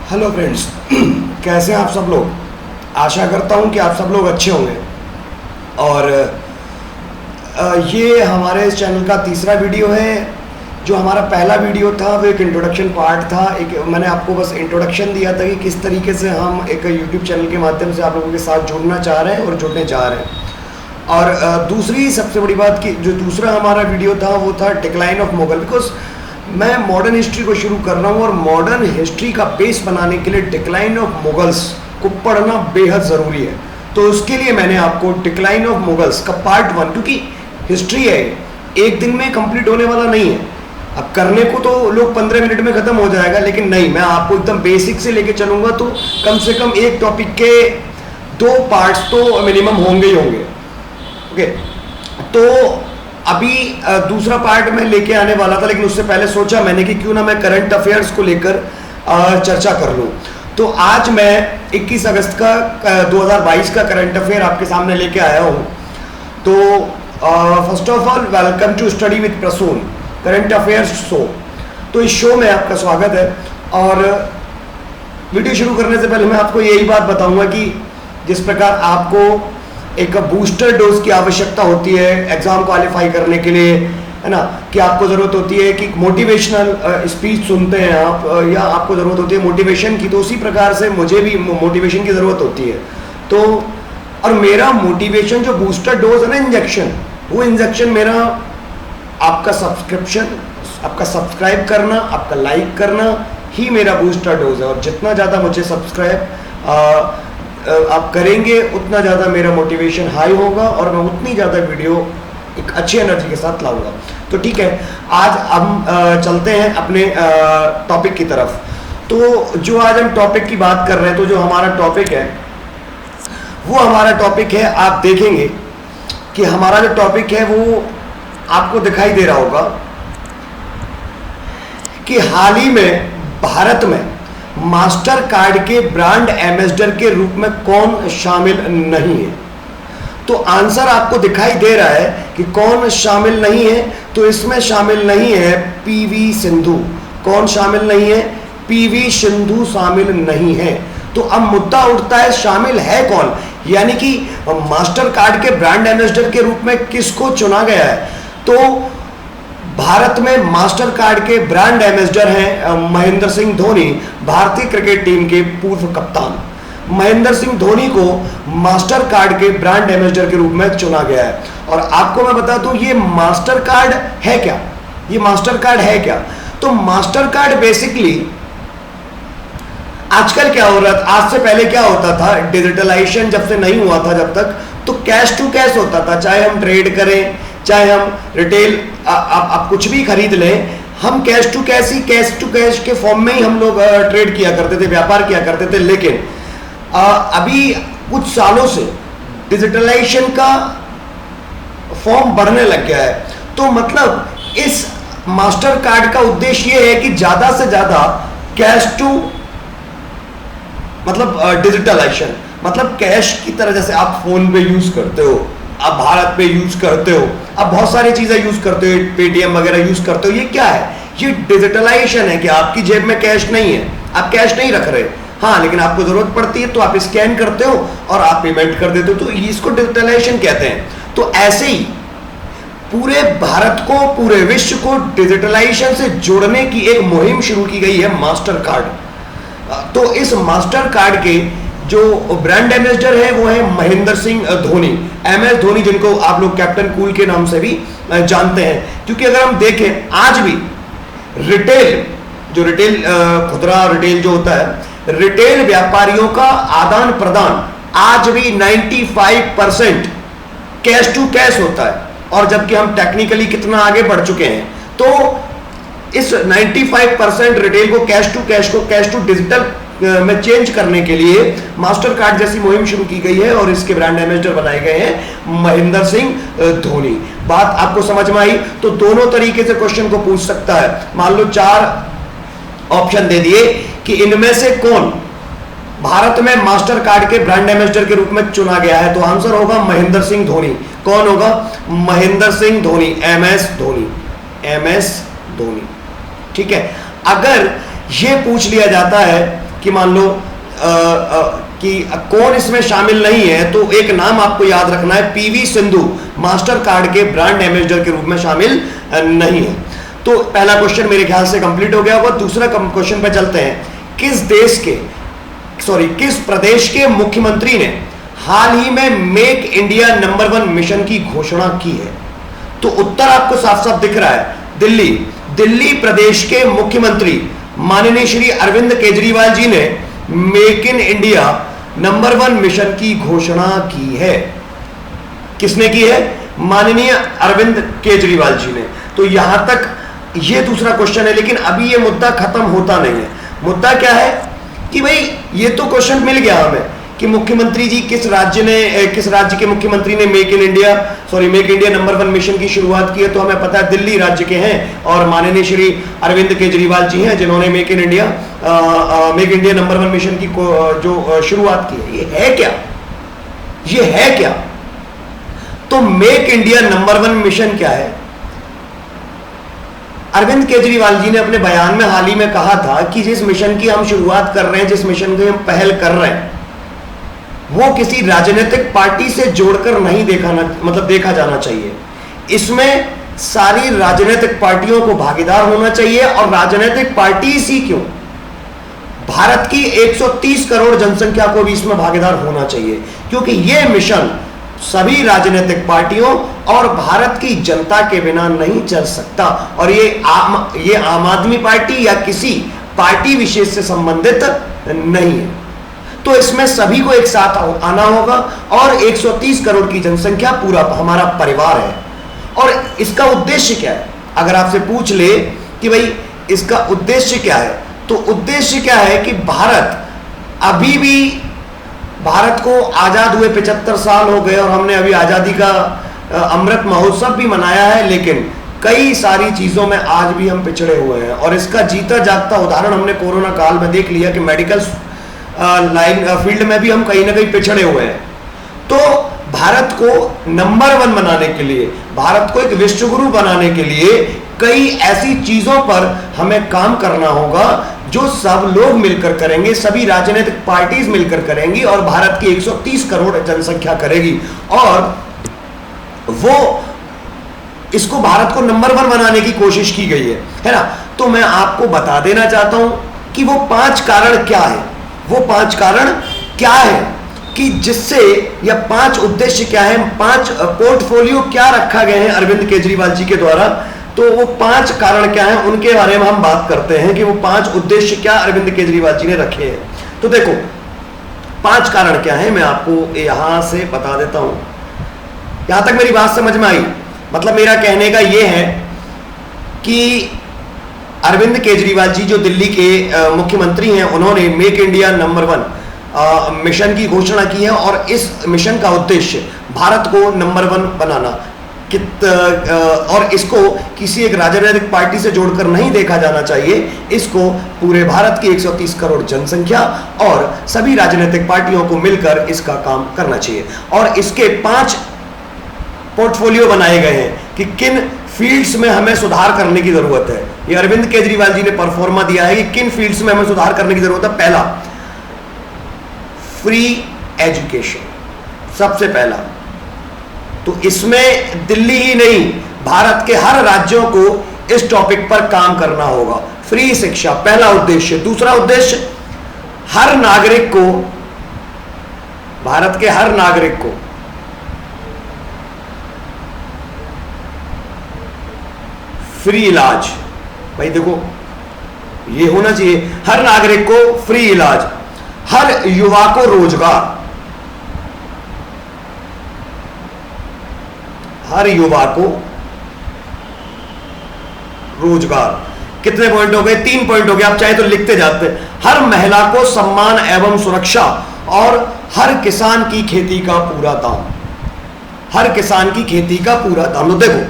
Hello friends कैसे हैं आप सब लोग। आशा करता हूं कि आप सब लोग अच्छे होंगे। और ये हमारे इस चैनल का तीसरा वीडियो है। जो हमारा पहला वीडियो था वो एक इंट्रोडक्शन पार्ट था। एक मैंने आपको बस इंट्रोडक्शन दिया था कि किस तरीके से हम एक यूट्यूब चैनल के माध्यम से आप लोगों के साथ जुड़ना चाह रहे हैं और जुड़ने जा रहे हैं। और दूसरी सबसे बड़ी बात कि जो दूसरा हमारा वीडियो था वो था डिक्लाइन ऑफ मुगल। बिकॉज मैं मॉडर्न हिस्ट्री को शुरू कर रहा हूँ और मॉडर्न हिस्ट्री का बेस बनाने के लिए डिक्लाइन ऑफ मुगल्स को पढ़ना बेहद ज़रूरी है। तो उसके लिए मैंने आपको डिक्लाइन ऑफ मुगल्स का पार्ट 1, क्योंकि हिस्ट्री है एक दिन में कंप्लीट होने वाला नहीं है। अब करने को तो लोग 15 मिनट में ख़त्म हो जाएगा, लेकिन नहीं, मैं आपको एकदम बेसिक से लेके चलूँगा। तो कम से कम एक टॉपिक के 2 पार्ट्स तो मिनिमम होंगे ही होंगे। ओके, तो अभी दूसरा पार्ट मैं लेके आने वाला था, लेकिन उससे पहले सोचा मैंने कि क्यों ना मैं करंट अफेयर्स को लेकर चर्चा कर लूँ। तो आज मैं 21 अगस्त का 2022 का करंट अफेयर आपके सामने लेके आया हूँ। तो first of all welcome to study with Prasoon current affairs show. तो इस शो में आपका स्वागत है। और वीडियो शुरू करने से पहले मैं आपको यही बात बताऊंगा कि जिस प्रकार आपको एक बूस्टर डोज की आवश्यकता होती है एग्जाम क्वालिफाई करने के लिए, है ना, कि आपको ज़रूरत होती है कि मोटिवेशनल स्पीच सुनते हैं आप, या आपको ज़रूरत होती है मोटिवेशन की, तो उसी प्रकार से मुझे भी मोटिवेशन की ज़रूरत होती है। तो और मेरा मोटिवेशन जो बूस्टर डोज है ना, इंजेक्शन, वो इंजेक्शन मेरा आपका सब्सक्रिप्शन, आपका सब्सक्राइब करना, आपका लाइक करना ही मेरा बूस्टर डोज है। और जितना ज़्यादा मुझे सब्सक्राइब आप करेंगे उतना ज़्यादा मेरा मोटिवेशन हाई होगा और मैं उतनी ज़्यादा वीडियो एक अच्छी एनर्जी के साथ लाऊंगा। तो ठीक है, आज हम चलते हैं अपने टॉपिक की तरफ। तो जो आज हम टॉपिक की बात कर रहे हैं, तो जो हमारा टॉपिक है वो हमारा टॉपिक है, आप देखेंगे कि हमारा जो टॉपिक है वो आपको दिखाई दे रहा होगा कि हाल ही में भारत में मास्टर कार्ड के ब्रांड एम्बेसडर के रूप में कौन शामिल नहीं है। तो आंसर आपको दिखाई दे रहा है कि कौन शामिल नहीं है। तो इसमें शामिल नहीं है पीवी सिंधु। कौन शामिल नहीं है? पीवी सिंधु शामिल नहीं है। तो अब मुद्दा उठता है शामिल है कौन, यानी कि मास्टर कार्ड के ब्रांड एम्बेसडर के रूप में किसको चुना गया है। तो भारत में मास्टर कार्ड के ब्रांड एम्बेसडर हैं महेंद्र सिंह धोनी, भारतीय क्रिकेट टीम के पूर्व कप्तान। महेंद्र सिंह धोनी को मास्टर कार्ड के ब्रांड एम्बेसडर के रूप में चुना गया है। और आपको मैं बता दूं, ये मास्टर कार्ड है क्या? ये मास्टर कार्ड है क्या? तो मास्टर कार्ड बेसिकली आजकल क्या हो रहा था, आज से पहले क्या होता था, डिजिटलाइजेशन जब से नहीं हुआ था जब तक, तो कैश टू कैश होता था। चाहे हम ट्रेड करें, चाहे हम रिटेल आप कुछ भी खरीद लें, हम कैश टू कैश के फॉर्म में ही हम लोग ट्रेड किया करते थे, व्यापार किया करते थे। लेकिन अभी कुछ सालों से डिजिटलाइजेशन का फॉर्म बढ़ने लग गया है। तो मतलब इस मास्टर कार्ड का उद्देश्य ये है कि ज्यादा से ज्यादा कैश टू मतलब डिजिटलाइजेशन, मतलब कैश की तरह, जैसे आप फोन पे यूज करते हो, आप भारत पे यूज करते हो, आप बहुत सारी चीजें यूज करते हो, पेटीएम वगैरह यूज करते हो। ये क्या है? ये डिजिटलाइजेशन है कि आपकी जेब में कैश नहीं है, आप कैश नहीं रख रहे, हाँ, लेकिन आपको जरूरत पड़ती है तो आप स्कैन करते हो और आप पेमेंट कर देते हो। तो इसको डिजिटलाइजेशन कहते हैं। तो ऐसे ही पूरे भारत को, पूरे विश्व को डिजिटलाइजेशन से जोड़ने की एक मुहिम शुरू की गई है, मास्टर कार्ड। तो इस मास्टर कार्ड के जो ब्रांड एम्बेसडर है वो है महेंद्र सिंह धोनी, MS धोनी, जिनको आप लोग कैप्टन कूल के नाम से भी जानते हैं। क्योंकि अगर हम देखें आज भी रिटेल खुदरा रिटेल जो होता है, रिटेल व्यापारियों का आदान प्रदान आज भी 95% कैश टू कैश होता है। और जबकि हम टेक्निकली कितना आगे बढ़ चुके हैं, तो इस 95% रिटेल को कैश टू डिजिटल में चेंज करने के लिए मास्टर कार्ड जैसी मुहिम शुरू की गई है और इसके ब्रांड एम्बेसडर बनाए गए हैं महेंद्र सिंह धोनी। बात आपको समझ में आई? तो दोनों तरीके से क्वेश्चन को पूछ सकता है। मान लो 4 ऑप्शन दे दिए कि इनमें से कौन भारत में मास्टर कार्ड के ब्रांड एम्बेसडर के रूप में चुना गया है, तो आंसर होगा महेंद्र सिंह धोनी। कौन होगा? महेंद्र सिंह धोनी, MS धोनी। ठीक है, अगर ये पूछ लिया जाता है कि कि मान लो कि कौन इसमें शामिल नहीं है, तो एक नाम आपको याद रखना है, पीवी सिंधु मास्टर कार्ड के ब्रांड एम्बेसडर के रूप में शामिल नहीं है। तो पहला क्वेश्चन मेरे ख्याल से कंप्लीट हो गया होगा। दूसरा क्वेश्चन पे चलते हैं, किस प्रदेश के मुख्यमंत्री ने हाल ही में मेक इंडिया नंबर 1 मिशन की घोषणा की है? तो उत्तर आपको साफ साफ दिख रहा है, दिल्ली प्रदेश के मुख्यमंत्री माननीय श्री अरविंद केजरीवाल जी ने make in India number 1 mission की घोषणा की है। किसने की है? माननीय अरविंद केजरीवाल जी ने। तो यहां तक ये दूसरा क्वेश्चन है, लेकिन अभी ये मुद्दा खत्म होता नहीं है। मुद्दा क्या है कि भाई ये तो क्वेश्चन मिल गया हमें कि मुख्यमंत्री जी किस राज्य के मुख्यमंत्री ने मेक इंडिया नंबर 1 मिशन की शुरुआत की है, तो हमें पता है दिल्ली राज्य के हैं और माननीय श्री अरविंद केजरीवाल जी हैं जिन्होंने मेक इंडिया नंबर 1 मिशन की जो शुरुआत की है। ये है क्या? तो मेक इंडिया नंबर 1 मिशन क्या है? अरविंद केजरीवाल जी ने अपने बयान में हाल ही में कहा था कि जिस मिशन की हम शुरुआत कर रहे हैं, जिस मिशन की हम पहल कर रहे हैं, वो किसी राजनीतिक पार्टी से जोड़कर नहीं देखा जाना चाहिए। इसमें सारी राजनीतिक पार्टियों को भागीदार होना चाहिए, और राजनीतिक पार्टी ही क्यों, भारत की 130 करोड़ जनसंख्या को भी इसमें भागीदार होना चाहिए, क्योंकि यह मिशन सभी राजनीतिक पार्टियों और भारत की जनता के बिना नहीं चल सकता। और ये आम आदमी पार्टी या किसी पार्टी विशेष से संबंधित नहीं है। तो इसमें सभी को एक साथ आना होगा, और 130 करोड़ की जनसंख्या पूरा हमारा परिवार है। और इसका उद्देश्य क्या है? अगर आपसे पूछ ले कि भाई इसका उद्देश्य क्या है, तो उद्देश्य क्या है कि भारत को आजाद हुए 75 साल हो गए, और हमने अभी आजादी का अमृत महोत्सव भी मनाया है, लेकिन कई सारी चीजों में आज भी हम पिछड़े हुए हैं। और इसका जीता जागता उदाहरण हमने कोरोना काल में देख लिया कि मेडिकल फील्ड में भी हम कहीं ना कहीं पिछड़े हुए हैं। तो भारत को नंबर 1 बनाने के लिए, भारत को एक विश्वगुरु बनाने के लिए कई ऐसी चीजों पर हमें काम करना होगा जो सब लोग मिलकर करेंगे, सभी राजनीतिक पार्टीज मिलकर करेंगी, और भारत की 130 करोड़ जनसंख्या करेगी, और वो इसको भारत को नंबर 1 बनाने की कोशिश की गई है ना। तो मैं आपको बता देना चाहता हूं कि वो 5 कारण क्या है, वो 5 कारण क्या है कि जिससे, या 5 उद्देश्य क्या है, 5 पोर्टफोलियो क्या रखा गए हैं अरविंद केजरीवाल जी के द्वारा। तो वो 5 कारण क्या हैं, उनके बारे में हम बात करते हैं कि वो 5 उद्देश्य क्या अरविंद केजरीवाल जी ने रखे हैं। तो देखो 5 कारण क्या है, मैं आपको यहां से बता देता हूं। यहां तक मेरी बात समझ में आई? मतलब मेरा कहने का यह है कि अरविंद केजरीवाल जी जो दिल्ली के मुख्यमंत्री हैं, उन्होंने मेक इंडिया नंबर 1 मिशन की घोषणा की है, और इस मिशन का उद्देश्य भारत को नंबर 1 बनाना, और इसको किसी एक राजनीतिक पार्टी से जोड़कर नहीं देखा जाना चाहिए। इसको पूरे भारत की 130 करोड़ जनसंख्या और सभी राजनीतिक पार्टियों को मिलकर इसका काम करना चाहिए। और इसके 5 पोर्टफोलियो बनाए गए हैं कि किन फील्ड्स में हमें सुधार करने की जरूरत है। ये अरविंद केजरीवाल जी ने परफॉर्मा दिया है कि किन फील्ड्स में हमें सुधार करने की जरूरत है। पहला, फ्री एजुकेशन, सबसे पहला। तो इसमें दिल्ली ही नहीं, भारत के हर राज्यों को इस टॉपिक पर काम करना होगा। फ्री शिक्षा पहला उद्देश्य। दूसरा उद्देश्य, हर नागरिक को, भारत के हर नागरिक को फ्री इलाज। भाई देखो, ये होना चाहिए, हर नागरिक को फ्री इलाज, हर युवा को रोजगार, हर युवा को रोजगार। कितने पॉइंट हो गए? 3 पॉइंट हो गए, आप चाहे तो लिखते जाते हैं। हर महिला को सम्मान एवं सुरक्षा, और हर किसान की खेती का पूरा दाम, हर किसान की खेती का पूरा दाम। तो देखो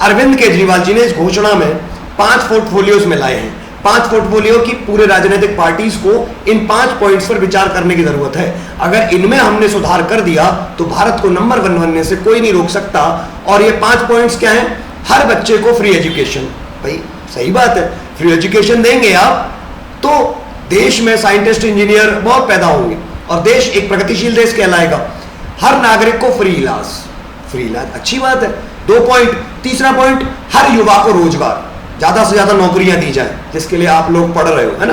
अरविंद केजरीवाल जी ने इस घोषणा में 5 पोर्टफोलियोज में लाए हैं। 5 पोर्टफोलियो की पूरे राजनीतिक पार्टीज को इन 5 पॉइंट्स पर विचार करने की जरूरत है। अगर इनमें हमने सुधार कर दिया तो भारत को नंबर 1 बनने से कोई नहीं रोक सकता। और ये 5 पॉइंट्स क्या हैं? हर बच्चे को फ्री एजुकेशन। भाई सही बात है, फ्री एजुकेशन देंगे आप तो देश में साइंटिस्ट इंजीनियर बहुत पैदा होंगे और देश एक प्रगतिशील देश कहलाएगा। हर नागरिक को फ्री इलाज अच्छी बात है। 2 पॉइंट। तीसरा पॉइंट, हर युवा को रोजगार, ज्यादा से ज्यादा नौकरियां दी जाए जिसके लिए आप लोग पढ़ रहे हो, है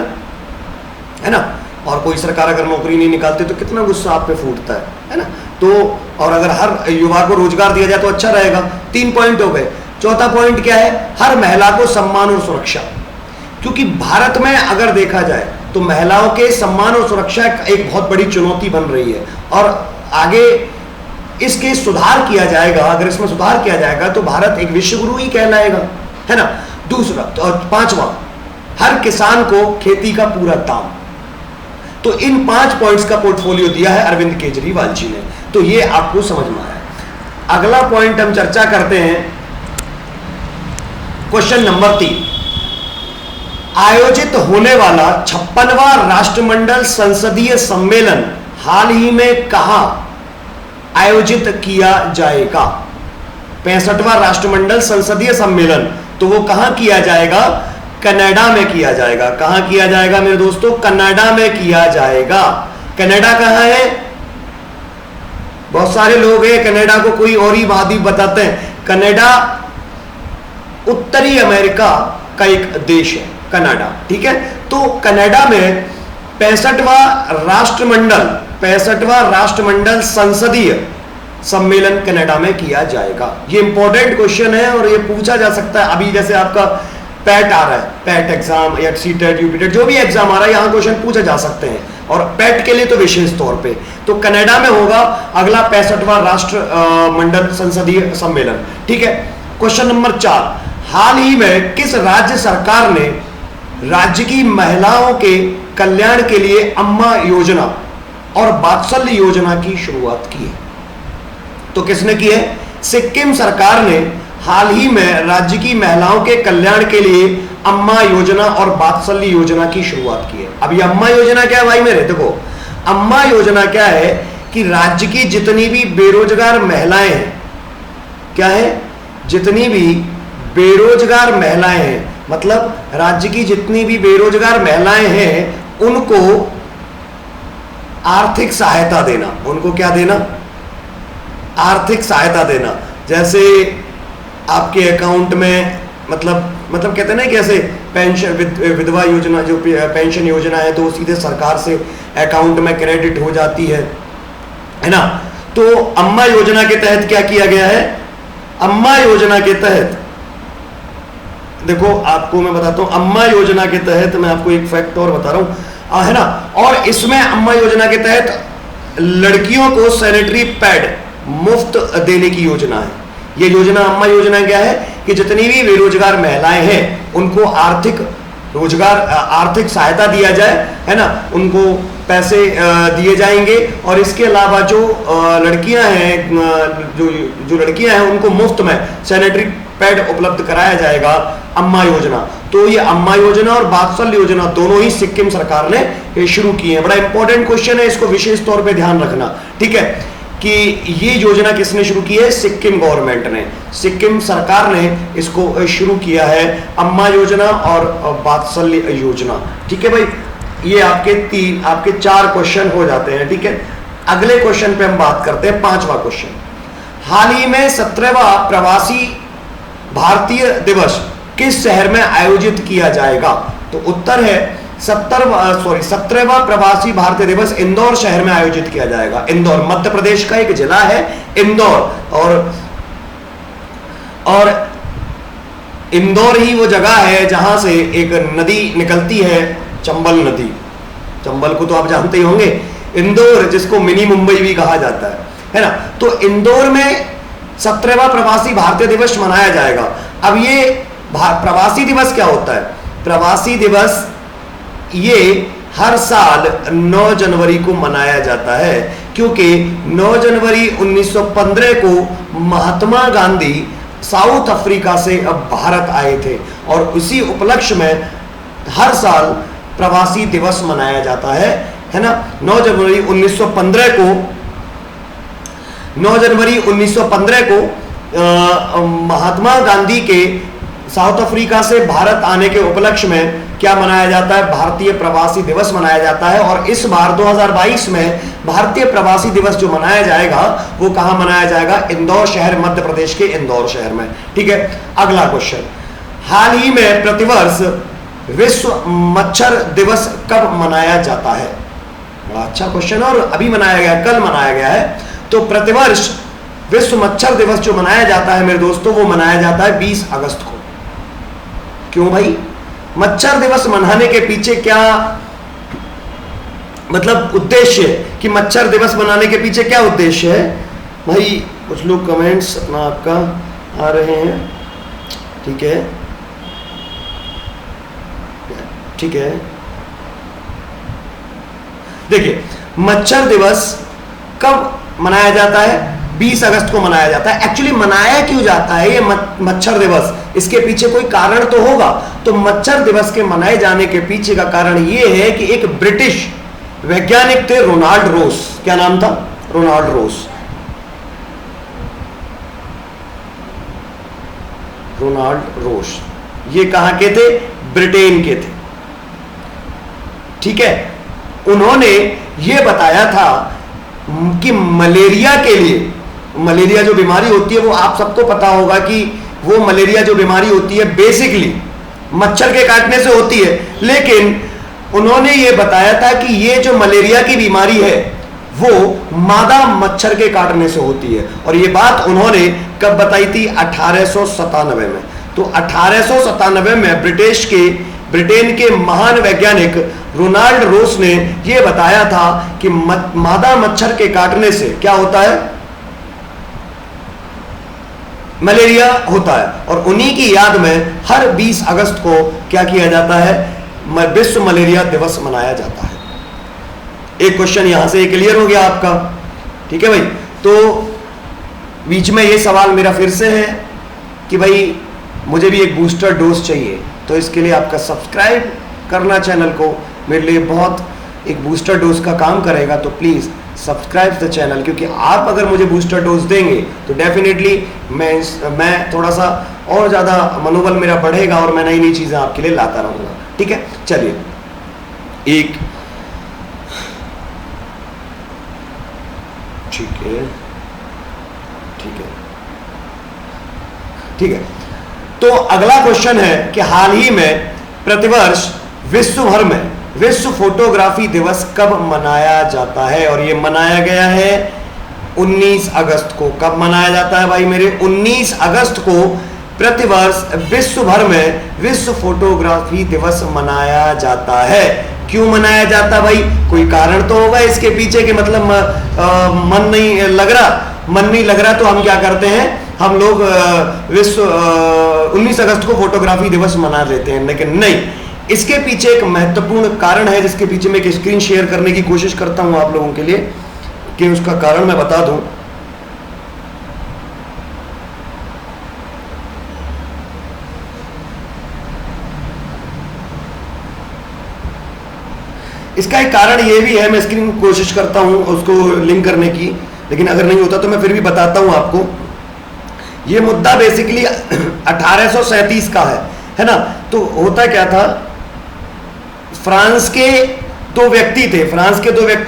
ना। और कोई सरकार अगर नौकरी नहीं निकालती तो कितना गुस्सा आप पे फूटता है ना। तो और अगर हर युवा को रोजगार दिया जाए तो अच्छा रहेगा। 3 पॉइंट हो गए। चौथा पॉइंट क्या है, हर महिला को सम्मान और सुरक्षा, क्योंकि भारत में अगर देखा जाए तो महिलाओं के सम्मान और सुरक्षा एक बहुत बड़ी चुनौती बन रही है और आगे इसके सुधार किया जाएगा। अगर इसमें सुधार किया जाएगा तो भारत एक विश्व गुरु ही कहलाएगा, है ना। दूसरा और पांचवा, हर किसान को खेती का पूरा दाम। तो इन 5 पॉइंट्स का पोर्टफोलियो दिया है अरविंद केजरीवाल जी ने, तो ये आपको समझ में आया। अगला पॉइंट हम चर्चा करते हैं, क्वेश्चन नंबर 3। आयोजित होने वाला 56वां राष्ट्रमंडल संसदीय सम्मेलन हाल ही में कहां आयोजित किया जाएगा? 65वां राष्ट्रमंडल संसदीय सम्मेलन, तो वो कहां किया जाएगा? कनाडा में किया जाएगा। कहां किया जाएगा मेरे दोस्तों? कनाडा में किया जाएगा। कनाडा कहां है? बहुत सारे लोग हैं कनाडा को कोई और ही महाद्वीप बताते हैं। कनाडा उत्तरी अमेरिका का एक देश है, कनाडा, ठीक है। तो कनाडा में 65वां राष्ट्रमंडल संसदीय सम्मेलन कनाडा में किया जाएगा। ये इंपॉर्टेंट क्वेश्चन है और ये पूछा जा सकता है। अभी जैसे आपका पैट आ रहा है, पैट एग्जाम या सीटेट यूपीटेट जो भी एग्जाम आ रहा है, यहां क्वेश्चन पूछे जा सकते हैं और पैट के लिए तो विशेष तौर पे। तो कनाडा में होगा अगला 65वां राष्ट्रमंडल संसदीय सम्मेलन, ठीक है। क्वेश्चन नंबर 4, हाल ही में किस राज्य सरकार ने राज्य की महिलाओं के कल्याण के लिए अम्मा योजना और वात्सल्य योजना की शुरुआत की है? तो किसने की है? सिक्किम सरकार ने हाल ही में राज्य की महिलाओं के कल्याण के लिए अम्मा योजना और वात्सल्य योजना की शुरुआत की है। अब ये अम्मा योजना क्या है भाई मेरे? देखो, अम्मा योजना क्या है कि राज्य की जितनी भी बेरोजगार महिलाएं हैं, क्या है? जितनी भी बेरोजगार महिलाएं हैं, मतलब राज्य की जितनी भी बेरोजगार महिलाएं हैं उनको आर्थिक सहायता देना। उनको क्या देना? आर्थिक सहायता देना। जैसे आपके अकाउंट में मतलब कहते हैं ना, कैसे पेंशन विधवा योजना जो पेंशन योजना है तो सीधे सरकार से अकाउंट में क्रेडिट हो जाती है ना। तो अम्मा योजना के तहत क्या किया गया है? अम्मा योजना के तहत देखो आपको मैं बताता हूं, अम्मा योजना के तहत मैं आपको एक फैक्ट और बता रहा हूं, है ना। और इसमें अम्मा योजना के तहत लड़कियों को सैनिटरी पैड मुफ्त देने की योजना है। ये योजना अम्मा योजना क्या है कि जितनी भी बेरोजगार महिलाएं हैं उनको आर्थिक सहायता दिया जाए, है ना। उनको पैसे दिए जाएंगे और इसके अलावा जो लड़कियां हैं जो लड़कियां हैं उनको मुफ्त में सैनिटरी पैड उपलब्ध कराया जाएगा, अम्मा योजना। तो ये अम्मा योजना और वात्सल्य योजना दोनों ही सिक्किम सरकार ने शुरू की है। बड़ा इंपॉर्टेंट क्वेश्चन है, इसको विशेष तौर पे ध्यान रखना, ठीक है, कि ये योजना किसने शुरू की है? सिक्किम गवर्नमेंट ने, सिक्किम सरकार ने इसको शुरू किया है, अम्मा योजना और वात्सल्य योजना, ठीक है भाई। ये आपके 4 क्वेश्चन हो जाते हैं, ठीक है। अगले क्वेश्चन पे हम बात करते हैं, 5वां क्वेश्चन। हाल ही में 17वां प्रवासी भारतीय दिवस किस शहर में आयोजित किया जाएगा? तो उत्तर है 17वां प्रवासी भारतीय दिवस इंदौर शहर में आयोजित किया जाएगा। इंदौर मध्य प्रदेश का एक जिला है इंदौर, और इंदौर ही वो जगह है जहां से एक नदी निकलती है, चंबल नदी। चंबल को तो आप जानते ही होंगे। इंदौर जिसको मिनी मुंबई भी कहा जाता है ना। तो इंदौर में 17वां प्रवासी भारतीय दिवस मनाया जाएगा। अब ये प्रवासी दिवस क्या होता है? प्रवासी दिवस ये हर साल 9 जनवरी को मनाया जाता है, क्योंकि 9 जनवरी 1915 को महात्मा गांधी साउथ अफ्रीका से अब भारत आए थे और उसी उपलक्ष्य में हर साल प्रवासी दिवस मनाया जाता है ना। 9 जनवरी 1915 को महात्मा गांधी के साउथ अफ्रीका से भारत आने के उपलक्ष्य में क्या मनाया जाता है? भारतीय प्रवासी दिवस मनाया जाता है। और इस बार 2022 में भारतीय प्रवासी दिवस जो मनाया जाएगा वो कहां मनाया जाएगा? इंदौर शहर, मध्य प्रदेश के इंदौर शहर में। ठीक है, अगला क्वेश्चन, हाल ही में प्रतिवर्ष विश्व मच्छर दिवस कब मनाया जाता है? बड़ा अच्छा क्वेश्चन, और अभी मनाया गया, कल मनाया गया है। तो प्रतिवर्ष विश्व मच्छर दिवस जो मनाया जाता है मेरे दोस्तों, वो मनाया जाता है 20 अगस्त को। क्यों भाई? मच्छर दिवस मनाने के पीछे क्या मतलब उद्देश्य है कि मच्छर दिवस मनाने के पीछे क्या उद्देश्य है भाई? कुछ लोग कमेंट्स अपना आपका आ रहे हैं। ठीक है, ठीक है, देखिए मच्छर दिवस कब मनाया जाता है? 20 अगस्त को मनाया जाता है। एक्चुअली मनाया क्यों जाता है ये मच्छर दिवस? इसके पीछे कोई कारण तो होगा। तो मच्छर दिवस के मनाए जाने के पीछे का कारण ये है कि एक ब्रिटिश वैज्ञानिक थे, रोनाल्ड रोस। क्या नाम था? रोनाल्ड रोस। रोनाल्ड रोस ये कहां के थे? ब्रिटेन के थे। ठीक है, उन्होंने ये बताया था कि मलेरिया के लिए, मलेरिया जो बीमारी होती है वो आप सबको पता होगा कि वो मलेरिया जो बीमारी होती है बेसिकली मच्छर के काटने से होती है। लेकिन उन्होंने ये बताया था कि ये जो मलेरिया की बीमारी है वो मादा मच्छर के काटने से होती है। और ये बात उन्होंने कब बताई थी? 1897 में। तो 1897 में ब्रिटेन के महान वैज्ञानिक रोनाल्ड रोस ने यह बताया था कि मादा मच्छर के काटने से क्या होता है? मलेरिया होता है। और उन्हीं की याद में हर 20 अगस्त को क्या किया जाता है? विश्व मलेरिया दिवस मनाया जाता है। एक क्वेश्चन यहां से क्लियर हो गया आपका। ठीक है भाई, तो बीच में ये सवाल मेरा फिर से है कि भाई मुझे भी एक बूस्टर डोज चाहिए, तो इसके लिए आपका सब्सक्राइब करना चैनल को मेरे लिए बहुत एक बूस्टर डोज का काम करेगा। तो प्लीज़ सब्सक्राइब द चैनल, क्योंकि आप अगर मुझे बूस्टर डोज देंगे तो डेफिनेटली मैं थोड़ा सा और ज़्यादा मनोबल मेरा बढ़ेगा और मैं नई नई चीज़ें आपके लिए लाता रहूँगा। ठीक है, चलिए एक, ठीक है, ठीक है, ठीक है। तो अगला क्वेश्चन है कि हाल ही में प्रतिवर्ष विश्व भर में विश्व फोटोग्राफी दिवस कब मनाया जाता है? और ये मनाया गया है 19 अगस्त को। कब मनाया जाता है भाई मेरे? 19 अगस्त को प्रतिवर्ष विश्व भर में विश्व फोटोग्राफी दिवस मनाया जाता है। क्यों मनाया जाता है भाई? कोई कारण तो होगा इसके पीछे कि मतलब मन नहीं लग रहा तो हम क्या करते हैं? हम लोग विश्व 19 अगस्त को फोटोग्राफी दिवस मना लेते हैं। लेकिन नहीं, इसके पीछे एक महत्वपूर्ण कारण है जिसके पीछे मैं एक स्क्रीन शेयर करने की कोशिश करता हूं आप लोगों के लिए कि उसका कारण मैं बता दूं। इसका एक कारण ये भी है, मैं स्क्रीन कोशिश करता हूं उसको लिंक करने की, लेकिन अगर नहीं होता तो मैं फिर भी बताता हूं आपको। ये मुद्दा बेसिकली 1837 का है ना। तो होता क्या था, फ्रांस के दो व्यक्ति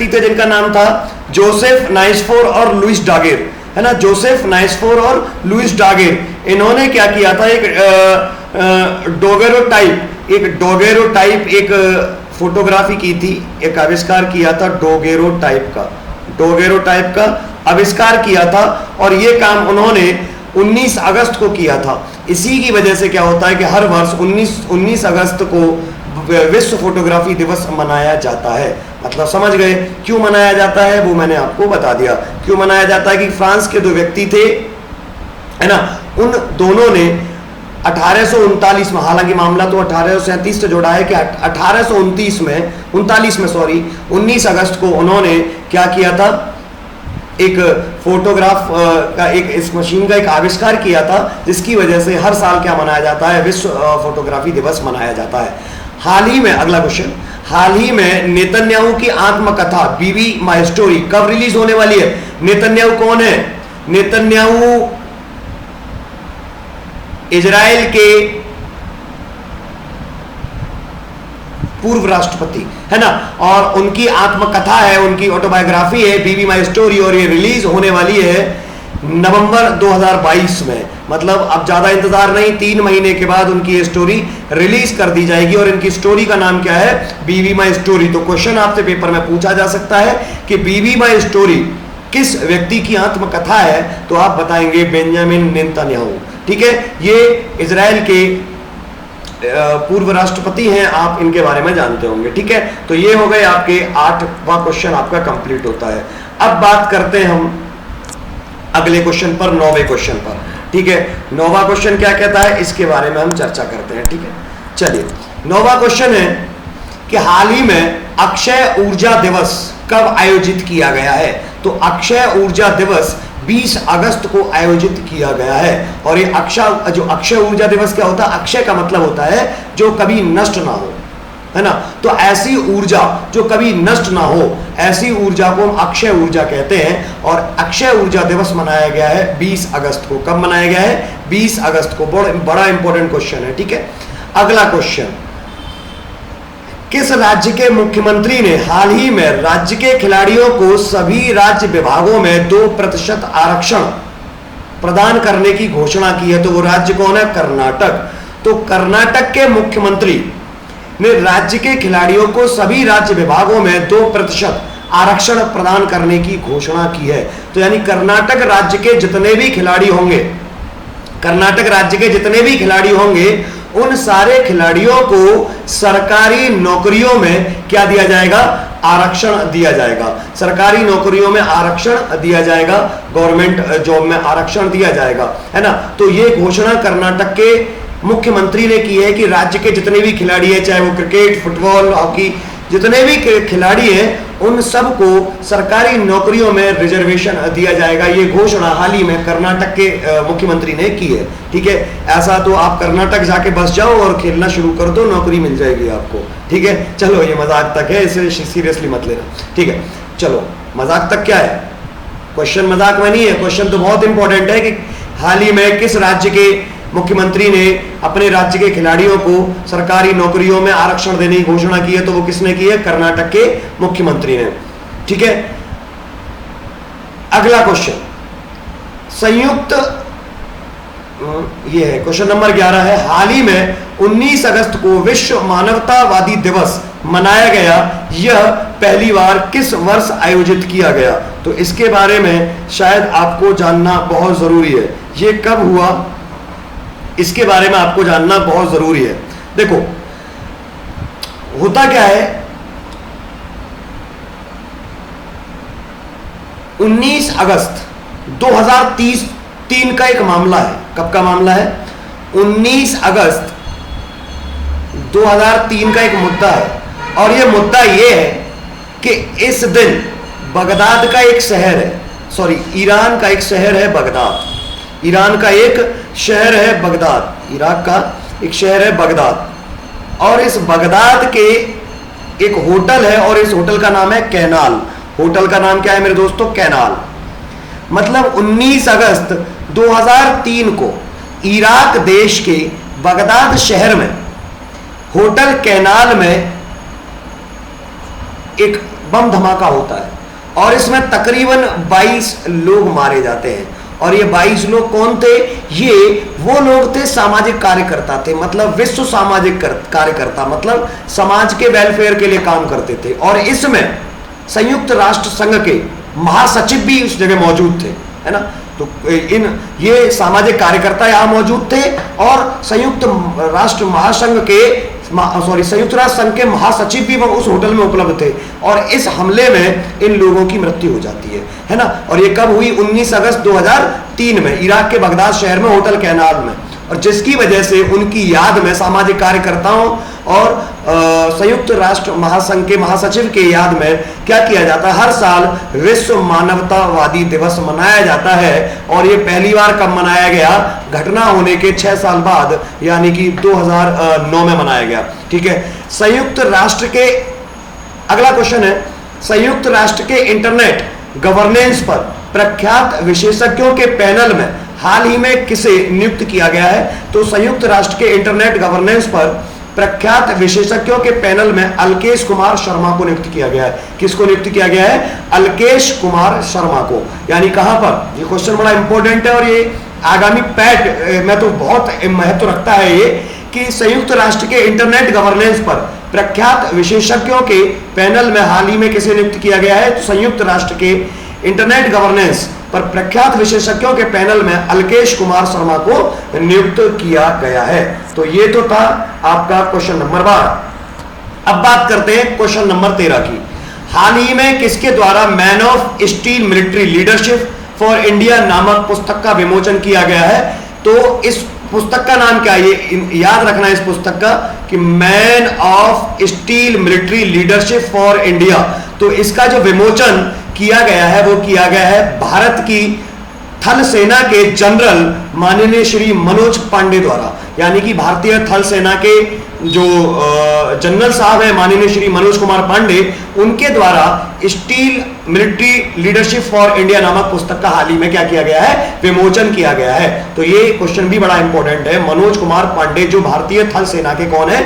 थे जिनका नाम था जोसेफ नाइसफोर और लुइस डागेर, है ना। जोसेफ नाइसफोर और लुइस डागेर, इन्होंने क्या किया था? एक डोगेरोटाइप एक फोटोग्राफी की थी, एक आविष्कार किया था डोगेरोटाइप का आविष्कार किया था। और ये काम उन्होंने 19 अगस्त को किया था। इसी की वजह से क्या होता है कि हर वर्ष 19 अगस्त को विश्व फोटोग्राफी दिवस मनाया जाता है। मतलब समझ गए क्यों मनाया जाता है? वो मैंने आपको बता दिया क्यों मनाया जाता है। कि फ्रांस के दो व्यक्ति थे, है ना, उन दोनों ने 1839 में, हालांकि मामला तो 1837 से जुड़ा है कि 1829 में 19 अगस्त को उन्होंने क्या किया था? एक फोटोग्राफ का इस मशीन का एक आविष्कार किया था, जिसकी वजह से हर साल क्या मनाया जाता है? विश्व फोटोग्राफी दिवस मनाया जाता है। हाल ही में, अगला क्वेश्चन, हाल ही में नेतन्याहू की आत्मकथा बीबी माय स्टोरी कब रिलीज होने वाली है? नेतन्याहू कौन है? नेतन्याहू इजराइल के पूर्व राष्ट्रपति, है ना। और उनकी आत्मकथा है, उनकी ऑटोबायोग्राफी है बीबी माई स्टोरी, और ये रिलीज होने वाली है नवंबर 2022 में। मतलब अब ज्यादा इंतजार नहीं, 3 महीने के बाद उनकी ये स्टोरी रिलीज कर दी जाएगी। और इनकी स्टोरी का नाम क्या है? बीबी माई स्टोरी। तो क्वेश्चन आपसे पेपर में पूछा जा सकता है कि बीबी माई स्टोरी किस व्यक्ति की आत्मकथा है, तो आप बताएंगे बेंजामिन नेतन्याहू। ठीक है, ये इजराइल के पूर्व राष्ट्रपति हैं, आप इनके बारे में जानते होंगे। ठीक है, तो ये हो गए आपके 8वां क्वेश्चन आपका कंप्लीट होता है। अब बात करते हैं हम अगले क्वेश्चन पर, 9वें क्वेश्चन पर। ठीक है, 9वां क्वेश्चन क्या कहता है, इसके बारे में हम चर्चा करते हैं। ठीक है, चलिए 9वां क्वेश्चन है कि हाल ही में अक्षय ऊर्जा दिवस कब आयोजित किया गया है? तो अक्षय ऊर्जा दिवस 20 अगस्त को आयोजित किया गया है। और ये अक्षय ऊर्जा दिवस क्या होता है? अक्षय का मतलब होता है जो कभी नष्ट ना हो, है ना। तो ऐसी ऊर्जा जो कभी नष्ट ना हो, ऐसी ऊर्जा को हम अक्षय ऊर्जा कहते हैं। और अक्षय ऊर्जा दिवस मनाया गया है 20 अगस्त को। कब मनाया गया है? 20 अगस्त को। बड़ा इंपॉर्टेंट क्वेश्चन है। ठीक है, अगला क्वेश्चन, किस राज्य के मुख्यमंत्री ने हाल ही में राज्य के खिलाड़ियों को सभी राज्य विभागों में 2% आरक्षण प्रदान करने की घोषणा की है? तो वो राज्य कौन है? कर्नाटक। तो कर्नाटक के मुख्यमंत्री ने राज्य के खिलाड़ियों को सभी राज्य विभागों में 2% आरक्षण प्रदान करने की घोषणा की है। तो यानी कर्नाटक राज्य के जितने भी खिलाड़ी होंगे, कर्नाटक राज्य के जितने भी खिलाड़ी होंगे, उन सारे खिलाड़ियों को सरकारी नौकरियों में क्या दिया जाएगा? आरक्षण दिया जाएगा। सरकारी नौकरियों में आरक्षण दिया जाएगा, गवर्नमेंट जॉब में आरक्षण दिया जाएगा, है ना। तो ये घोषणा कर्नाटक के मुख्यमंत्री ने की है कि राज्य के जितने भी खिलाड़ी हैं, चाहे वो क्रिकेट, फुटबॉल, हॉकी, जितने भी खिलाड़ी हैं, उन सबको सरकारी नौकरियों में रिजर्वेशन दिया जाएगा। ये घोषणा हाल ही में कर्नाटक के मुख्यमंत्री ने की है। ठीक है, ऐसा तो आप कर्नाटक जाके बस जाओ और खेलना शुरू कर दो, नौकरी मिल जाएगी आपको। ठीक है, चलो ये मजाक तक है, इसे सीरियसली मत लेना। ठीक है, चलो मजाक तक क्या है, क्वेश्चन मजाक में नहीं है, क्वेश्चन तो बहुत इंपॉर्टेंट है कि हाल ही में किस राज्य के मुख्यमंत्री ने अपने राज्य के खिलाड़ियों को सरकारी नौकरियों में आरक्षण देने की घोषणा की है? तो वो किसने की है? कर्नाटक के मुख्यमंत्री ने। ठीक है, अगला क्वेश्चन, संयुक्त, ये है क्वेश्चन नंबर 11 है, हाल ही में 19 अगस्त को विश्व मानवतावादी दिवस मनाया गया, यह पहली बार किस वर्ष आयोजित किया गया? तो इसके बारे में शायद आपको जानना बहुत जरूरी है। ये कब हुआ, इसके बारे में आपको जानना बहुत जरूरी है। देखो होता क्या है, 19 अगस्त 2003 का एक मामला है। कब का मामला है? 19 अगस्त 2003 का एक मुद्दा है। और यह मुद्दा यह है कि इस दिन बगदाद का एक शहर है, सॉरी ईरान का एक शहर है बगदाद, ईरान का एक शहर है बगदाद, इराक का एक शहर है बगदाद, और इस बगदाद के एक होटल है और इस होटल का नाम है कैनाल। होटल का नाम क्या है मेरे दोस्तों? कैनाल। मतलब 19 अगस्त 2003 को इराक देश के बगदाद शहर में होटल कैनाल में एक बम धमाका होता है और इसमें तकरीबन 22 लोग मारे जाते हैं। और ये 22 लोग कौन थे? ये वो लोग थे, सामाजिक कार्यकर्ता थे, मतलब विश्व सामाजिक कार्यकर्ता, मतलब समाज के वेलफेयर के लिए काम करते थे। और इसमें संयुक्त राष्ट्र संघ के महासचिव भी उस जगह मौजूद थे, है ना। तो ये सामाजिक कार्यकर्ता यहाँ मौजूद थे और संयुक्त राष्ट्र संघ के महासचिव भी उस होटल में उपलब्ध थे। और इस हमले में इन लोगों की मृत्यु हो जाती है ना। और ये कब हुई? 19 अगस्त 2003 में इराक के बगदाद शहर में होटल कैनाल में। और जिसकी वजह से उनकी याद में सामाजिक कार्यकर्ताओं और संयुक्त राष्ट्र महासंघ के महासचिव के याद में क्या किया जाता है? हर साल विश्व मानवतावादी दिवस मनाया जाता है। और ये पहली बार कब मनाया गया? घटना होने के 6 साल बाद, यानी कि 2009 में मनाया गया। ठीक है, संयुक्त राष्ट्र के, अगला क्वेश्चन है, संयुक्त राष्ट्र के इंटरनेट गवर्नेंस पर प्रख्यात विशेषज्ञों के पैनल में हाल ही में किसे नियुक्त किया गया है? तो संयुक्त राष्ट्र के इंटरनेट गवर्नेंस पर प्रख्यात विशेषज्ञों के पैनल में अलकेश कुमार शर्मा को नियुक्त किया गया है। किसको नियुक्त किया गया है? अलकेश कुमार शर्मा को। यानी कहां पर, ये क्वेश्चन बड़ा इंपॉर्टेंट है और ये आगामी पैट में तो बहुत महत्व रखता है ये, कि संयुक्त राष्ट्र के इंटरनेट गवर्नेंस पर प्रख्यात विशेषज्ञों के पैनल में हाल ही में किसे नियुक्त किया गया है? तो संयुक्त राष्ट्र के इंटरनेट गवर्नेंस पर प्रख्यात विशेषज्ञों के पैनल में अलकेश कुमार शर्मा को नियुक्त किया गया है। तो ये तो था आपका क्वेश्चन नंबर 12। अब बात करते हैं क्वेश्चन नंबर 13 की। हाल ही में किसके द्वारा man of steel military leadership for India नामक पुस्तक का विमोचन किया गया है? तो इस पुस्तक का नाम क्या है? ये याद रखना है इस पुस्तक का कि man of steel military leadership for India. तो इसका जो विमोचन किया गया है वो किया गया है भारत की थल सेना के जनरल माननीय श्री मनोज पांडे द्वारा। यानी कि भारतीय थल सेना के जो जनरल साहब हैं माननीय श्री मनोज कुमार पांडे, उनके द्वारा steel military leadership for India नामक पुस्तक का हाल ही में क्या किया गया है? विमोचन किया गया है। तो ये क्वेश्चन भी बड़ा इंपॉर्टेंट है। मनोज कुमार पांडे जो भारतीय थल सेना के कौन है?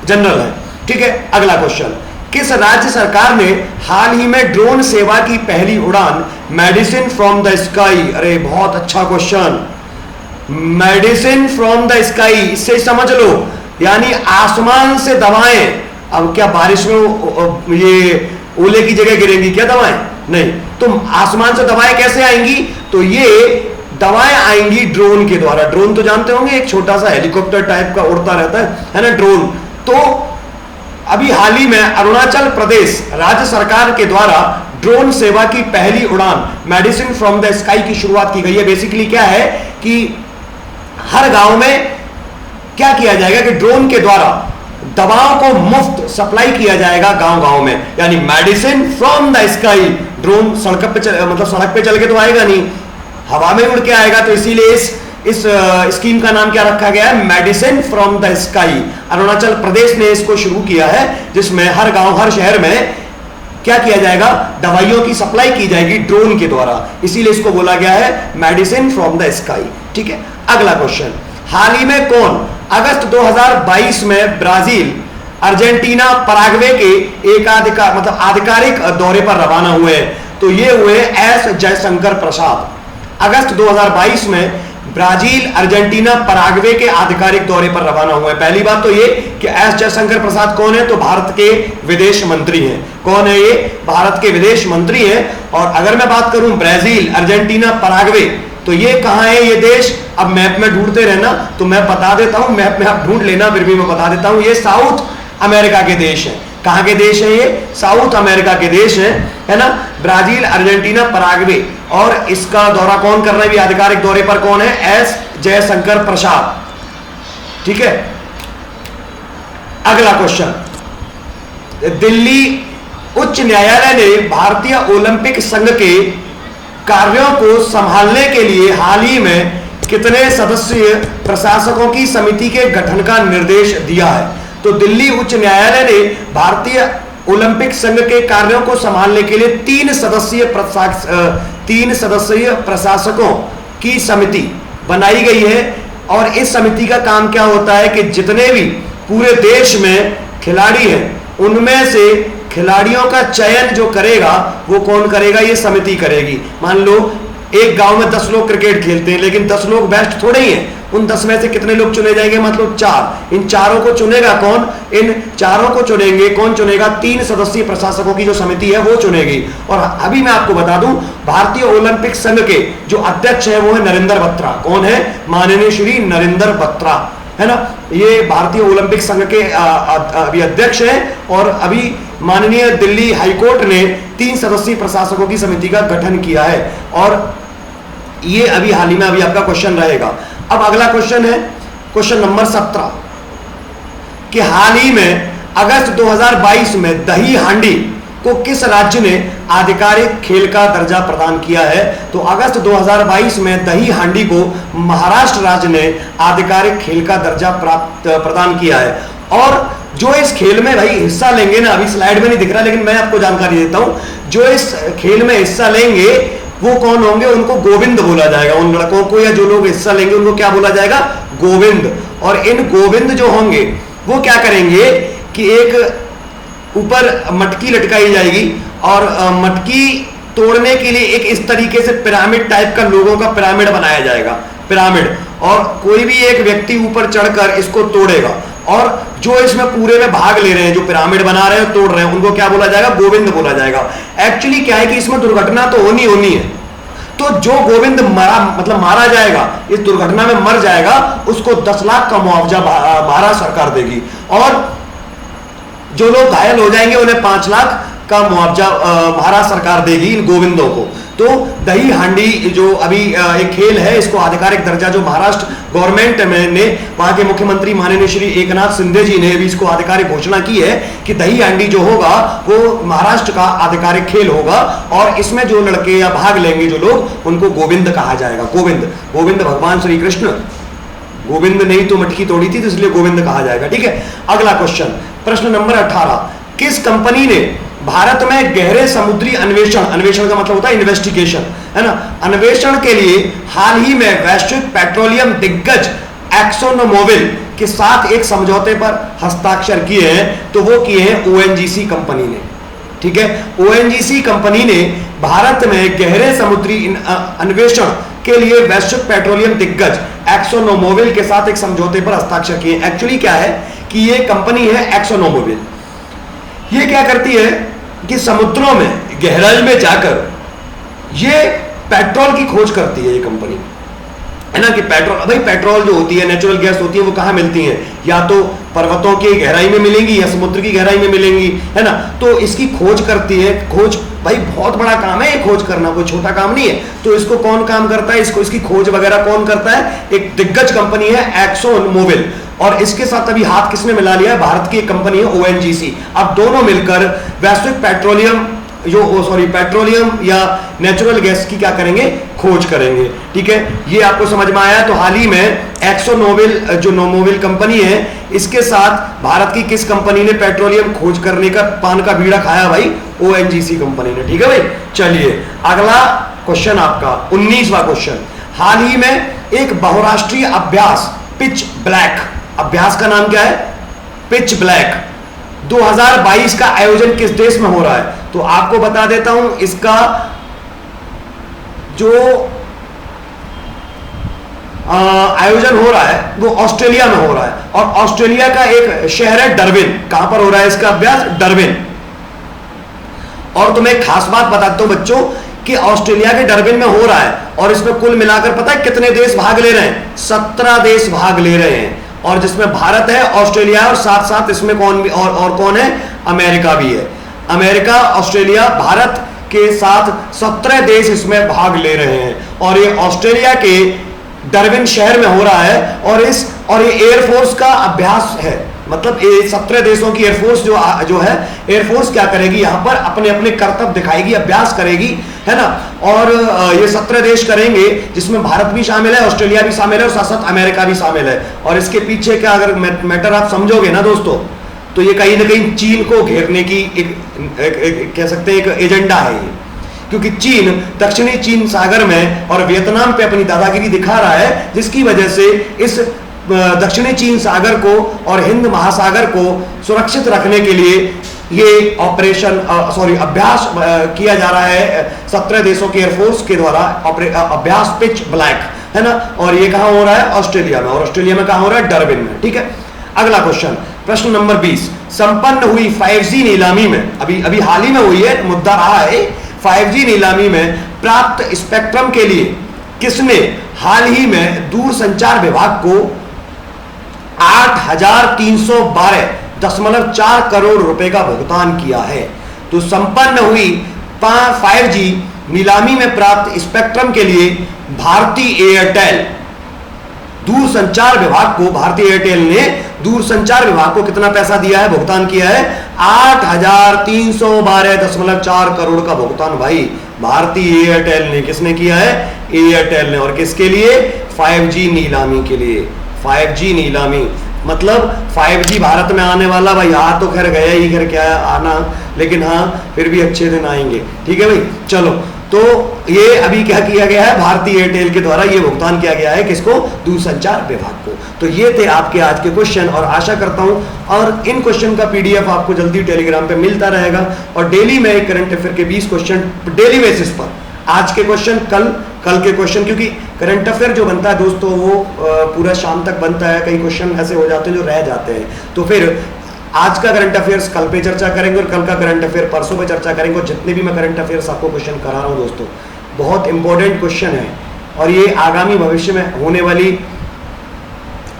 जनरल है। ठीक है, अगला क्वेश्चन। किस राज्य सरकार ने हाल ही में ड्रोन सेवा की पहली उड़ान मेडिसिन फ्रॉम द स्काई? अरे बहुत अच्छा question, medicine from the sky, इससे समझ लो यानी आसमान से दवाएं। अब क्या बारिश में ये ओले की जगह गिरेंगी क्या दवाएं? नहीं। तो आसमान से दवाएं कैसे आएंगी? तो ये दवाएं आएंगी ड्रोन के द्वारा। ड्रोन तो जानते होंगे, एक छोटा सा हेलीकॉप्टर टाइप का उड़ता रहता है ना ड्रोन। तो अभी हाल ही में अरुणाचल प्रदेश राज्य सरकार के द्वारा ड्रोन सेवा की पहली उड़ान मेडिसिन फ्रॉम द स्काई की शुरुआत की गई है। बेसिकली क्या है कि हर गांव में क्या किया जाएगा कि ड्रोन के द्वारा दवाओं को मुफ्त सप्लाई किया जाएगा गांव-गांव में। यानी medicine from the sky, drone सड़क पे मतलब सड़क पे चल के तो आएगा नहीं, हवा में उड़ के आएगा। तो इसीलिए इस स्कीम का नाम क्या रखा गया है? Medicine from the sky. Arunachal Pradesh ने इसको शुरू किया है, जिसमें हर गांव हर शहर में क्या किया जाएगा? दवाइयों की सप्लाई की जाएगी ड्रोन के द्वारा, इसीलिए इसको बोला गया है मेडिसिन फ्रॉम द स्काई। ठीक है, अगला क्वेश्चन। हाल ही में कौन अगस्त 2022 में ब्राजील, अर्जेंटीना, पराग्वे के एक आधिकारिक दौरे पर रवाना हुए? तो ये हुए एस जयशंकर प्रसाद। अगस्त 2022 में ब्राजील, अर्जेंटीना, पराग्वे के आधिकारिक दौरे पर रवाना हुए। पहली बात तो ये कि एस जयशंकर प्रसाद कौन है? तो भारत के विदेश मंत्री हैं। कौन है ये? भारत के विदेश मंत्री हैं। और अगर मैं बात करूं ब्राजील, अर्जेंटीना, पराग्वे, तो ये कहां है ये देश? अब मैप में ढूंढते रहना, तो मैं बता देता हूं, मैप में आप ढूंढ लेना, फिर भी मैं बता देता हूं। ये साउथ अमेरिका के देश है। कहां के देश है ये? साउथ अमेरिका के देश है ना, ब्राजील, अर्जेंटीना, पराग्वे। और इसका दौरा कौन कर रहा है? भी आधिकारिक दौरे पर कौन है? एस जयशंकर प्रसाद। ठीक है, अगला क्वेश्चन। दिल्ली उच्च न्यायालय ने भारतीय ओलंपिक संघ के कार्यों को संभालने के लिए हाल ही में कितने सदस्यीय प्रशासकों की समिति के गठन का निर्देश दिया है? तो दिल्ली उच्च न्यायालय ने भारतीय ओलंपिक संघ के कार्यों को संभालने के लिए 3 सदस्यीय प्रशासकों की समिति बनाई गई है। और इस समिति का काम क्या होता है कि जितने भी पूरे देश में खिलाड़ी हैं उनमें से खिलाड़ियों का चयन जो करेगा वो कौन करेगा? ये समिति करेगी। मान लो एक गांव में 10 लोग क्रिकेट खेलते हैं, लेकिन 10 लोग बेस्ट थोड़े ही हैं। उन 10 में से कितने लोग चुने जाएंगे? मतलब 4। इन चारों को चुनेगा कौन? इन चारों को चुनेंगे। कौन चुनेगा? 3 सदस्यीय प्रशासकों की जो समिति है वो चुनेगी। और अभी मैं आपको बता दूं, भारतीय ओलंपिक संघ के जो अध्यक्ष है वो है नरेंद्र बत्रा। कौन है? माननीय श्री नरेंद्र बत्रा, है ना। ये भारतीय ओलंपिक संघ के अभी अध्यक्ष हैं। और अभी माननीय दिल्ली हाईकोर्ट ने 3 सदस्यीय प्रशासकों की समिति का गठन किया है। और ये अभी हाल ही में अभी आपका क्वेश्चन रहेगा। अब अगला क्वेश्चन है क्वेश्चन नंबर 17 कि हाल ही में अगस्त 2022 में दही हांडी को किस राज्य ने आधिकारिक खेल का दर्जा प्रदान किया है? तो अगस्त 2022 में दही हांडी को महाराष्ट्र राज्य ने आधिकारिक खेल का दर्जा प्रदान किया है। और जो इस खेल में भाई हिस्सा लेंगे ना, अभी स्लाइड में नहीं दिख रहा लेकिन मैं आपको जानकारी देता हूं, जो इस खेल में हिस्सा लेंगे वो कौन होंगे? उनको गोविंद बोला जाएगा। उन लड़कों को या जो लोग हिस्सा लेंगे उनको क्या बोला जाएगा? गोविंद। और इन गोविंद जो होंगे वो क्या करेंगे कि एक ऊपर मटकी लटकाई जाएगी और मटकी तोड़ने के लिए एक इस तरीके से पिरामिड टाइप का लोगों का पिरामिड बनाया जाएगा, पिरामिड, और कोई भी एक व्यक्ति ऊपर चढ़कर इसको तोड़ेगा और जो इसमें पूरे में भाग ले रहे हैं, जो पिरामिड बना रहे हैं, तोड़ रहे हैं, उनको क्या बोला जाएगा? गोविंद बोला जाएगा। एक्चुअली क्या है कि इसमें दुर्घटना तो होनी है, तो जो गोविंद मारा जाएगा, इस दुर्घटना में मर जाएगा, उसको 10 लाख का मुआवजा महाराष्ट्र सरकार देगी, और जो लोग घायल हो जाएंगे उन्हें 5 लाख का मुआवजा महाराष्ट्र सरकार देगी इन गोविंदों को। तो दही हांडी जो अभी एक खेल है, इसको आधिकारिक दर्जा जो महाराष्ट्र गवर्नमेंट ने, वहां के मुख्यमंत्री माननीय श्री एकनाथ शिंदे जी ने भी इसको आधिकारिक घोषणा की है कि दही हांडी जो होगा वो महाराष्ट्र का आधिकारिक खेल होगा, और इसमें जो लड़के या भाग लेंगे जो लोग, उनको गोविंद कहा जाएगा। गोविंद भगवान श्री कृष्ण, गोविंद ने ही तो मटकी तोड़ी थी, तो इसलिए गोविंद कहा जाएगा। ठीक है, अगला क्वेश्चन, प्रश्न नंबर 18, किस कंपनी ने भारत में गहरे समुद्री अन्वेषण का मतलब होता है इन्वेस्टिगेशन, है ना, अन्वेषण के लिए हाल ही में वैश्विक पेट्रोलियम दिग्गज एक्सोन मोबिल के साथ एक समझौते पर हस्ताक्षर किए हैं? तो वो किए हैं ओएनजीसी कंपनी ने। ठीक है, ओएनजीसी कंपनी ने भारत में गहरे समुद्री अन्वेषण के लिए वैश्विक पेट्रोलियम दिग्गज एक्सोन मोबिल के साथ एक समझौते पर हस्ताक्षर किए। एक्चुअली क्या है कि ये कंपनी है एक्सोन मोबिल, ये क्या करती है कि समुद्रों में गहराई में जाकर ये पेट्रोल की खोज करती है, ये कंपनी, है ना, कि पेट्रोल जो होती है, नेचुरल गैस होती है, वो कहाँ मिलती है? या तो पर्वतों की गहराई में मिलेंगी या समुद्र की गहराई में मिलेंगी, है ना। तो इसकी खोज करती है। खोज भाई बहुत बड़ा काम है, ये खोज करना कोई छोटा काम नहीं है। तो इसको कौन काम करता है? इसकी खोज वगैरह कौन करता है? एक दिग्गज कंपनी है एक्सोन मोबिल, और इसके साथ अभी हाथ किसने मिला लिया है? भारत की एक कंपनी है ओएनजीसी। अब दोनों मिलकर वैश्विक पेट्रोलियम या नेचुरल गैस की क्या करेंगे? खोज करेंगे। ठीक है, ये आपको समझ में आया। तो हाल ही में एक्सो नोबिल जो मोबिल कंपनी है, इसके साथ भारत की किस कंपनी ने पेट्रोलियम खोज करने का पान का बीड़ा खाया? भाई ओएनजीसी कंपनी ने। ठीक है भाई, चलिए अगला क्वेश्चन आपका 19वां क्वेश्चन। हाल ही में एक बहुराष्ट्रीय अभ्यास पिच ब्लैक, अभ्यास का नाम क्या है? पिच ब्लैक 2022 का आयोजन किस देश में हो रहा है? तो आपको बता देता हूं, इसका जो आयोजन हो रहा है वो ऑस्ट्रेलिया में हो रहा है, और ऑस्ट्रेलिया का एक शहर है डरविन। कहां पर हो रहा है इसका अभ्यास? डरविन। और तुम्हें एक खास बात बताता हूं बच्चों कि ऑस्ट्रेलिया के डरविन में हो रहा है, और इसमें कुल मिलाकर पता है कितने देश भाग ले रहे हैं? 17 देश भाग ले रहे हैं, और जिसमें भारत है, ऑस्ट्रेलिया है, और साथ साथ इसमें कौन भी और कौन है? अमेरिका भी है। अमेरिका, ऑस्ट्रेलिया, भारत के साथ 17 देश इसमें भाग ले रहे हैं, और ये ऑस्ट्रेलिया के डरविन शहर में हो रहा है, और ये एयरफोर्स का अभ्यास है। मतलब ये 17 देशों की एयरफोर्स जो है, एयरफोर्स क्या करेगी? यहाँ पर अपने अपने कर्तव्य दिखाएगी, अभ्यास करेगी, है ना। और ये 17 देश करेंगे, जिसमें भारत भी शामिल है, ऑस्ट्रेलिया भी शामिल है, और साथ साथ अमेरिका भी शामिल है। और इसके पीछे क्या अगर मैटर आप समझोगे ना दोस्तों, तो ये कहीं ना कहीं चीन को घेरने की एक कह सकते हैं एक एजेंडा है ये, क्योंकि चीन दक्षिणी चीन सागर में और वियतनाम पे अपनी दादागिरी दिखा रहा है, जिसकी वजह से इस दक्षिणी चीन सागर को और हिंद महासागर को सुरक्षित रखने के लिए ये अभ्यास किया जा रहा है 17 देशों के एयरफोर्स के द्वारा, अभ्यास पिच ब्लैक, है ना। और ये कहां हो रहा है? ऑस्ट्रेलिया में। और ऑस्ट्रेलिया में कहां हो रहा है? डरविन में। ठीक है, अगला क्वेश्चन, प्रश्न नंबर 20। संपन्न हुई 5G नीलामी में, अभी हाल ही में हुई है, मुद्दा रहा है, 5G नीलामी में प्राप्त स्पेक्ट्रम के लिए किसने हाल ही में दूरसंचार विभाग को 8,312.4 करोड़ रुपए का भुगतान किया है? तो संपन्न हुई 5G नीलामी में प्राप्त स्पेक्ट्रम के लिए भारतीय एयरटेल दूरसंचार विभाग को, भारतीय एयरटेल ने दूरसंचार विभाग को कितना पैसा दिया है, भुगतान किया है? 8,312.4 करोड़ का भुगतान भाई भारतीय एयरटेल ने। किसने किया है? एयरटेल ने। और किसके लिए? 5G नीलामी के लिए। 5G नीलामी मतलब 5G भारत में आने वाला भाई, यहाँ तो खैर गया ही, खैर क्या आना, लेकिन हाँ फिर भी अच्छे दिन आएंगे। ठीक है भाई, चलो तो ये अभी क्या किया गया है, भारतीय एयरटेल के द्वारा ये भुगतान किया गया है किसको, दूरसंचार विभाग को। तो ये थे आपके आज के क्वेश्चन, और आशा करता हूं और इन क्वेश्चन का पीडीएफ आपको जल्दी टेलीग्राम पे मिलता रहेगा। और डेली मैं एक करंट अफेयर के 20 क्वेश्चन डेली बेसिस पर, आज के क्वेश्चन कल के क्वेश्चन, क्योंकि करंट अफेयर जो बनता है दोस्तों वो पूरा शाम तक बनता है, कई क्वेश्चन ऐसे हो जाते हैं जो रह जाते हैं, तो फिर आज का करंट अफेयर्स कल पे चर्चा करेंगे और कल का करंट अफेयर परसों पे चर्चा करेंगे। और जितने भी मैं करंट अफेयर्स आपको क्वेश्चन करा रहा हूँ दोस्तों, बहुत इंपॉर्टेंट क्वेश्चन है और ये आगामी भविष्य में होने वाली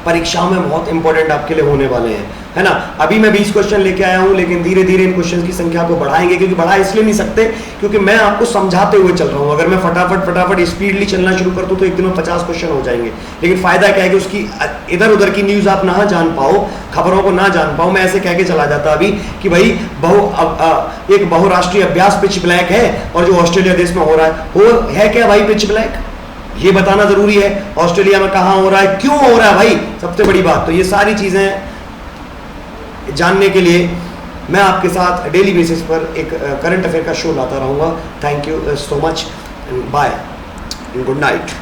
परीक्षाओं में बहुत इंपॉर्टेंट आपके लिए होने वाले हैं, है ना। अभी मैं 20 क्वेश्चन लेके आया हूं, लेकिन धीरे धीरे इन क्वेश्चन की संख्या को बढ़ाएंगे, क्योंकि बढ़ा इसलिए नहीं सकते क्योंकि मैं आपको समझाते हुए चल रहा हूं। अगर मैं फटाफट स्पीडली चलना शुरू कर दूं तो एक दिन में 50 क्वेश्चन हो जाएंगे, लेकिन फायदा क्या है कि उसकी इधर उधर की न्यूज आप ना जान पाओ, खबरों को ना जान पाओ। मैं ऐसे कह के चला जाता अभी कि भाई एक बहुराष्ट्रीय अभ्यास पिच ब्लैक है, और जो ऑस्ट्रेलिया देश में हो रहा है क्या भाई पिच ब्लैक, ये बताना जरूरी है। ऑस्ट्रेलिया में कहां हो रहा है, क्यों हो रहा है भाई, सबसे बड़ी बात। तो ये सारी चीजें जानने के लिए मैं आपके साथ डेली बेसिस पर एक करंट अफेयर का शो लाता रहूंगा। Thank you so much, bye, good night.